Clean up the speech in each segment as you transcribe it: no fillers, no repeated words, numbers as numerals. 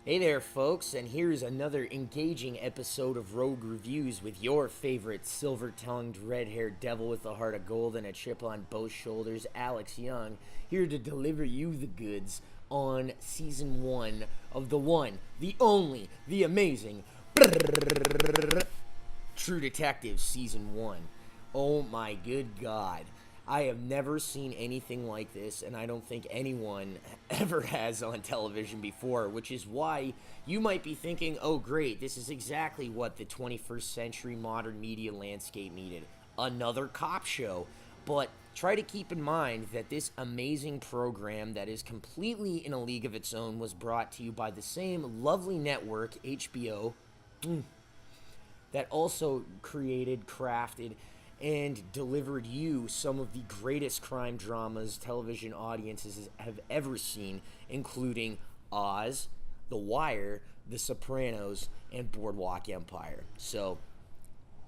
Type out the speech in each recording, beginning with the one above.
Hey there, folks, and here's another engaging episode of Rogue Reviews with your favorite silver tongued, red haired devil with a heart of gold and a chip on both shoulders, Alex Young, here to deliver you the goods on season one of the one, the only, the amazing True Detective season one. Oh my good God. I have never seen anything like this, and I don't think anyone ever has on television before, which is why you might be thinking, oh, great, this is exactly what the 21st century modern media landscape needed, another cop show. But try to keep in mind that this amazing program that is completely in a league of its own was brought to you by the same lovely network, HBO, that also created, crafted, and delivered you some of the greatest crime dramas television audiences have ever seen, including Oz, The Wire, The Sopranos, and Boardwalk Empire. So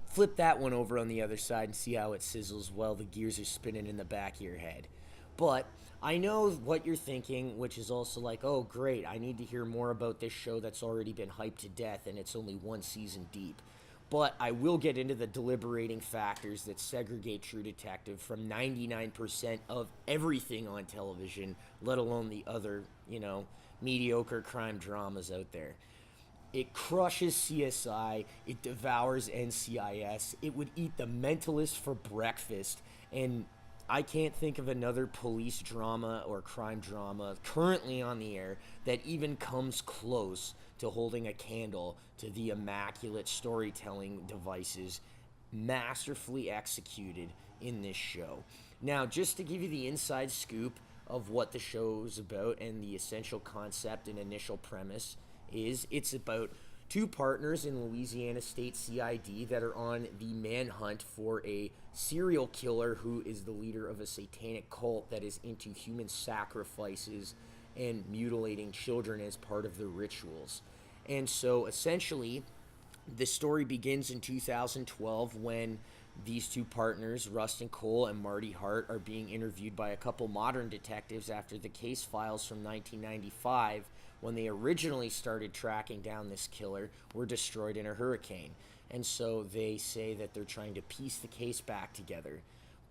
flip that one over on the other side and see how it sizzles while the gears are spinning in the back of your head. But I know what you're thinking, which is also like, oh, great, I need to hear more about this show that's already been hyped to death and it's only one season deep. But I will get into the deliberating factors that segregate True Detective from 99% of everything on television, let alone the other, mediocre crime dramas out there. It crushes CSI. It devours NCIS. It would eat The Mentalist for breakfast. And I can't think of another police drama or crime drama currently on the air that even comes close to holding a candle to the immaculate storytelling devices masterfully executed in this show. Now, just to give you the inside scoop of what the show is about and the essential concept and initial premise is, it's about two partners in Louisiana State CID that are on the manhunt for a serial killer who is the leader of a satanic cult that is into human sacrifices and mutilating children as part of their rituals. And so essentially, the story begins in 2012 when these two partners, Rustin Cole and Marty Hart, are being interviewed by a couple modern detectives after the case files from 1995, when they originally started tracking down this killer, were destroyed in a hurricane. And so they say that they're trying to piece the case back together.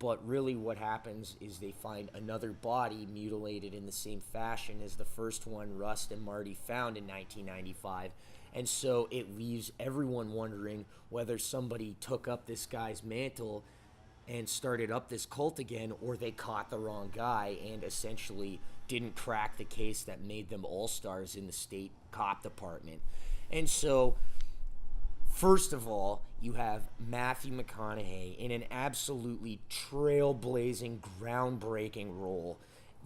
But really, what happens is they find another body mutilated in the same fashion as the first one Rust and Marty found in 1995. And so it leaves everyone wondering whether somebody took up this guy's mantle and started up this cult again, or they caught the wrong guy and essentially didn't crack the case that made them all-stars in the state cop department. And so, first of all, you have Matthew McConaughey in an absolutely trailblazing, groundbreaking role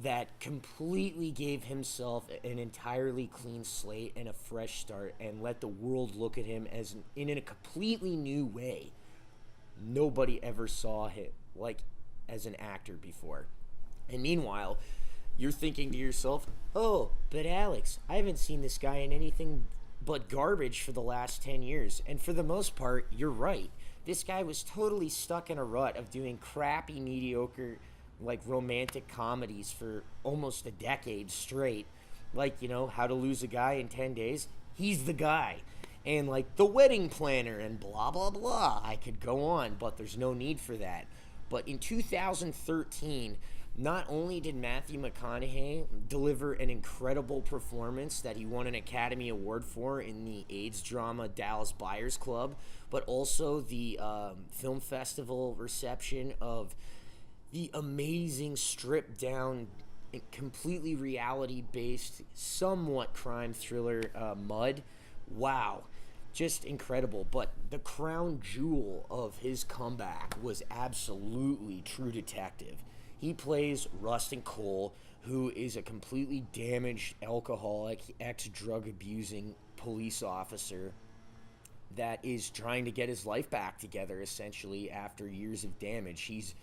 that completely gave himself an entirely clean slate and a fresh start and let the world look at him as in a completely new way. Nobody ever saw him like as an actor before. And meanwhile, you're thinking to yourself, oh, but Alex, I haven't seen this guy in anything but garbage for the last 10 years. And for the most part, you're right. This guy was totally stuck in a rut of doing crappy, mediocre, like romantic comedies for almost a decade straight. Like, How to Lose a Guy in 10 Days. He's the guy. And like The Wedding Planner and blah, blah, blah. I could go on, but there's no need for that. But in 2013, not only did Matthew McConaughey deliver an incredible performance that he won an Academy Award for in the AIDS drama Dallas Buyers Club, but also the film festival reception of the amazing stripped down, completely reality based, somewhat crime thriller Mud. Wow. Just incredible. But the crown jewel of his comeback was absolutely True Detective. He plays Rustin Cole, who is a completely damaged, alcoholic, ex-drug abusing police officer that is trying to get his life back together, essentially, after years of damage. He's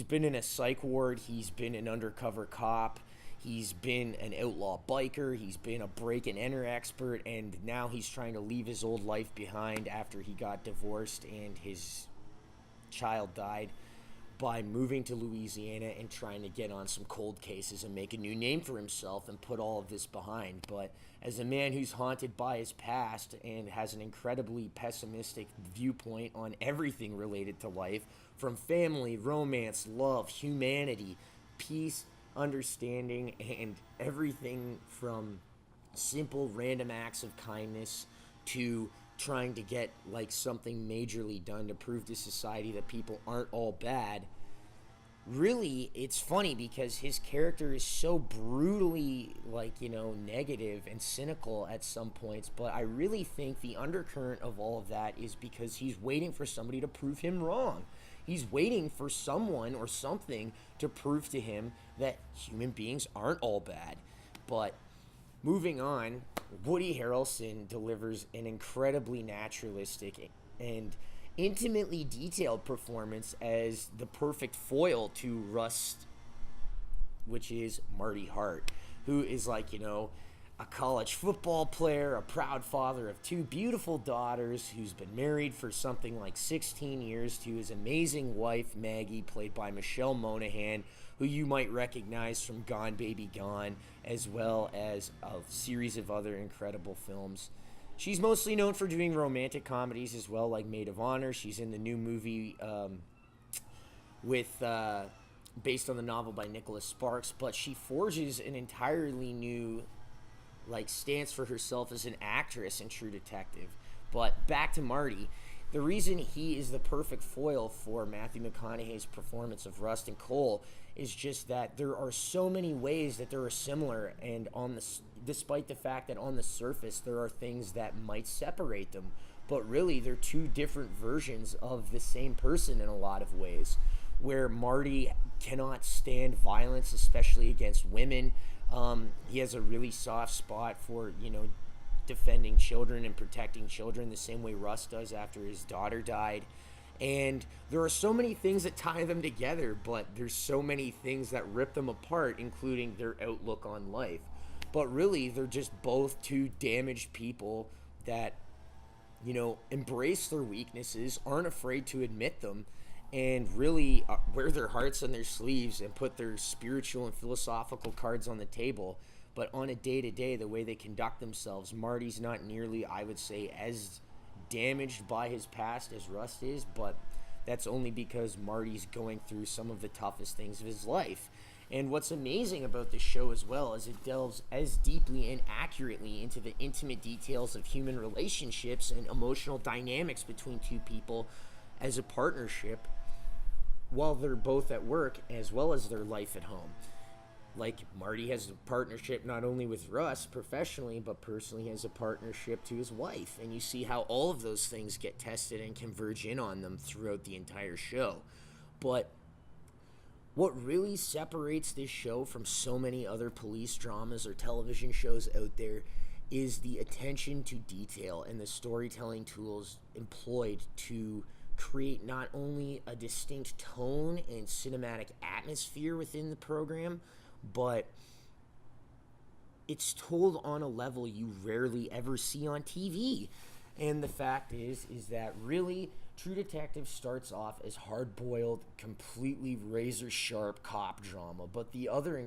been in a psych ward, he's been an undercover cop, he's been an outlaw biker, he's been a break-and-enter expert, and now he's trying to leave his old life behind after he got divorced and his child died. by moving to Louisiana and trying to get on some cold cases and make a new name for himself and put all of this behind. But as a man who's haunted by his past and has an incredibly pessimistic viewpoint on everything related to life, from family, romance, love, humanity, peace, understanding, and everything from simple random acts of kindness to trying to get like something majorly done to prove to society that people aren't all bad. Really, it's funny because his character is so brutally, like, negative and cynical at some points, but I really think the undercurrent of all of that is because he's waiting for somebody to prove him wrong. He's waiting for someone or something to prove to him that human beings aren't all bad. But moving on, Woody Harrelson delivers an incredibly naturalistic and intimately detailed performance as the perfect foil to Rust, which is Marty Hart, who is like, a college football player, a proud father of two beautiful daughters, who's been married for something like 16 years to his amazing wife, Maggie, played by Michelle Monaghan, who you might recognize from Gone Baby Gone, as well as a series of other incredible films. She's mostly known for doing romantic comedies as well, like Maid of Honor. She's in the new movie based on the novel by Nicholas Sparks, but she forges an entirely new stance for herself as an actress in True Detective. But back to Marty. The reason he is the perfect foil for Matthew McConaughey's performance of Rust and Cole is just that there are so many ways that they are similar, and despite the fact that on the surface there are things that might separate them, but really they're two different versions of the same person in a lot of ways, where Marty cannot stand violence, especially against women. He has a really soft spot for, defending children and protecting children the same way Russ does after his daughter died. And there are so many things that tie them together, but there's so many things that rip them apart, including their outlook on life. But really, they're just both two damaged people that, embrace their weaknesses, aren't afraid to admit them, and really wear their hearts on their sleeves and put their spiritual and philosophical cards on the table. But on a day-to-day, the way they conduct themselves, Marty's not nearly, I would say, as damaged by his past as Rust is, but that's only because Marty's going through some of the toughest things of his life. And what's amazing about this show as well is it delves as deeply and accurately into the intimate details of human relationships and emotional dynamics between two people as a partnership while they're both at work, as well as their life at home. Like, Marty has a partnership not only with Russ professionally, but personally has a partnership to his wife. And you see how all of those things get tested and converge in on them throughout the entire show. But what really separates this show from so many other police dramas or television shows out there is the attention to detail and the storytelling tools employed to create not only a distinct tone and cinematic atmosphere within the program, but it's told on a level you rarely ever see on TV. And the fact is that really True Detective starts off as hard-boiled, completely razor-sharp cop drama. But the other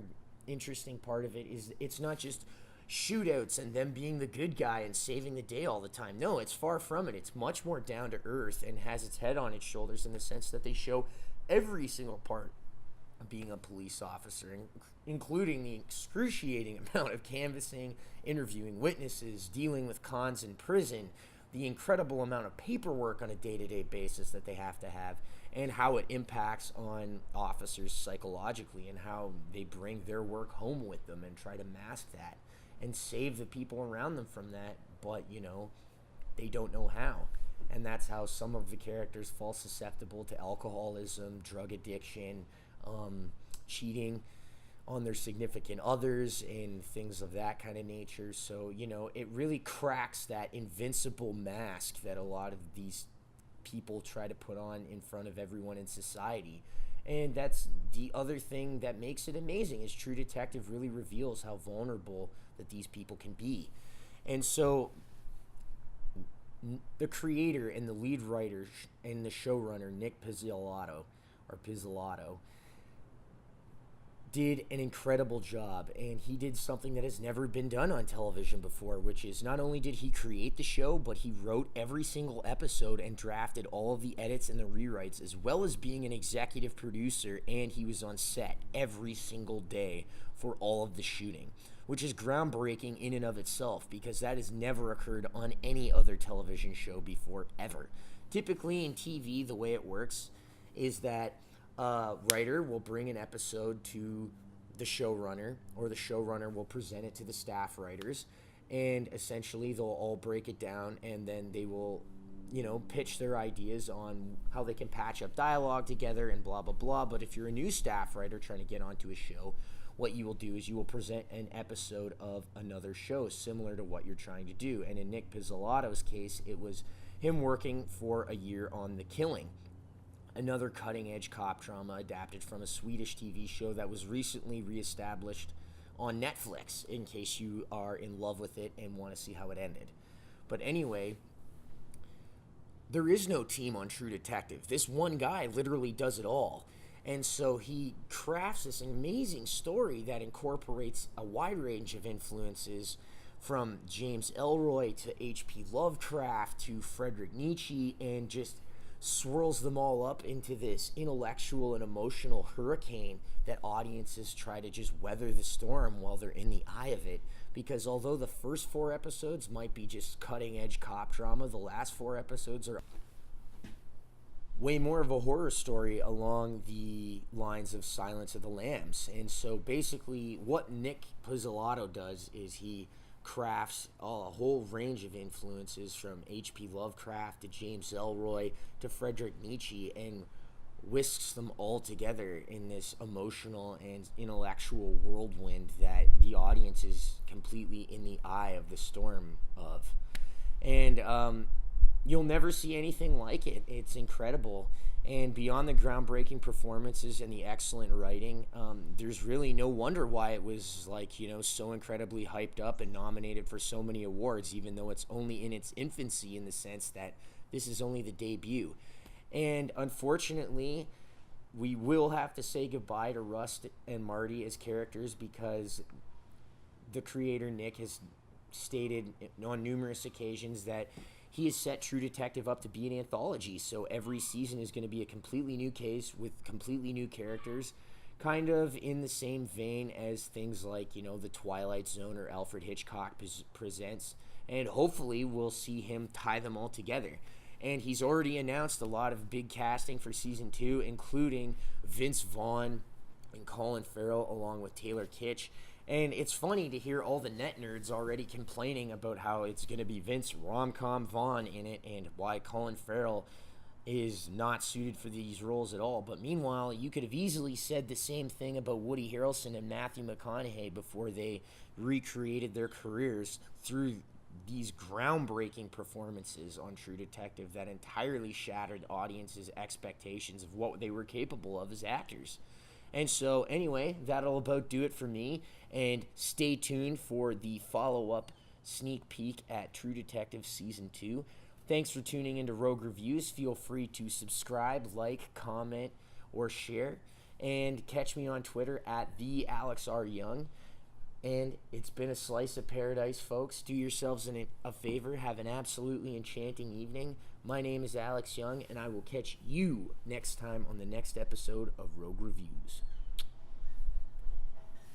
interesting part of it is it's not just shootouts and them being the good guy and saving the day all the time. No, it's far from it. It's much more down to earth and has its head on its shoulders in the sense that they show every single part of being a police officer, including the excruciating amount of canvassing, interviewing witnesses, dealing with cons in prison, the incredible amount of paperwork on a day-to-day basis that they have to have, and how it impacts on officers psychologically and how they bring their work home with them and try to mask that and save the people around them from that, but, they don't know how. And that's how some of the characters fall susceptible to alcoholism, drug addiction, cheating on their significant others, and things of that kind of nature. So, it really cracks that invincible mask that a lot of these people try to put on in front of everyone in society. And that's the other thing that makes it amazing, is True Detective really reveals how vulnerable that these people can be. And so the creator and the lead writer and the showrunner, Nick Pizzolatto, or Pizzolatto, did an incredible job, and he did something that has never been done on television before, which is not only did he create the show, but he wrote every single episode and drafted all of the edits and the rewrites, as well as being an executive producer, and he was on set every single day for all of the shooting, which is groundbreaking in and of itself, because that has never occurred on any other television show before, ever. Typically in TV, the way it works is that writer will bring an episode to the showrunner, or the showrunner will present it to the staff writers, and essentially they'll all break it down, and then they will, pitch their ideas on how they can patch up dialogue together and blah, blah, blah. But if you're a new staff writer trying to get onto a show, what you will do is you will present an episode of another show similar to what you're trying to do. And in Nick Pizzolatto's case, it was him working for a year on The Killing, another cutting-edge cop drama adapted from a Swedish TV show that was recently reestablished on Netflix, in case you are in love with it and want to see how it ended. But anyway, there is no team on True Detective. This one guy literally does it all. And so he crafts this amazing story that incorporates a wide range of influences, from James Ellroy to H.P. Lovecraft to Friedrich Nietzsche, and just swirls them all up into this intellectual and emotional hurricane that audiences try to just weather the storm while they're in the eye of it. Because although the first 4 episodes might be just cutting-edge cop drama, the last 4 episodes are way more of a horror story along the lines of Silence of the Lambs. And so basically what Nick Pizzolatto does is he crafts a whole range of influences, from H.P. Lovecraft to James Ellroy to Friedrich Nietzsche, and whisks them all together in this emotional and intellectual whirlwind that the audience is completely in the eye of the storm of. And you'll never see anything like it. It's incredible. And beyond the groundbreaking performances and the excellent writing, there's really no wonder why it was so incredibly hyped up and nominated for so many awards, even though it's only in its infancy, in the sense that this is only the debut. And unfortunately, we will have to say goodbye to Rust and Marty as characters, because the creator, Nick, has stated on numerous occasions that he has set True Detective up to be an anthology. So every season is going to be a completely new case with completely new characters, kind of in the same vein as things like, The Twilight Zone or Alfred Hitchcock Presents. And hopefully we'll see him tie them all together. And he's already announced a lot of big casting for season 2, including Vince Vaughn and Colin Farrell, along with Taylor Kitsch. And it's funny to hear all the net nerds already complaining about how it's going to be Vince Rom-Com Vaughn in it, and why Colin Farrell is not suited for these roles at all. But meanwhile, you could have easily said the same thing about Woody Harrelson and Matthew McConaughey before they recreated their careers through these groundbreaking performances on True Detective that entirely shattered audiences' expectations of what they were capable of as actors. And so, anyway, that'll about do it for me. And stay tuned for the follow-up sneak peek at True Detective Season 2. Thanks for tuning into Rogue Reviews. Feel free to subscribe, like, comment, or share. And catch me on Twitter at @TheAlexRYoung. And it's been a slice of paradise, folks. Do yourselves a favor. Have an absolutely enchanting evening. My name is Alex Young, and I will catch you next time on the next episode of Rogue Reviews.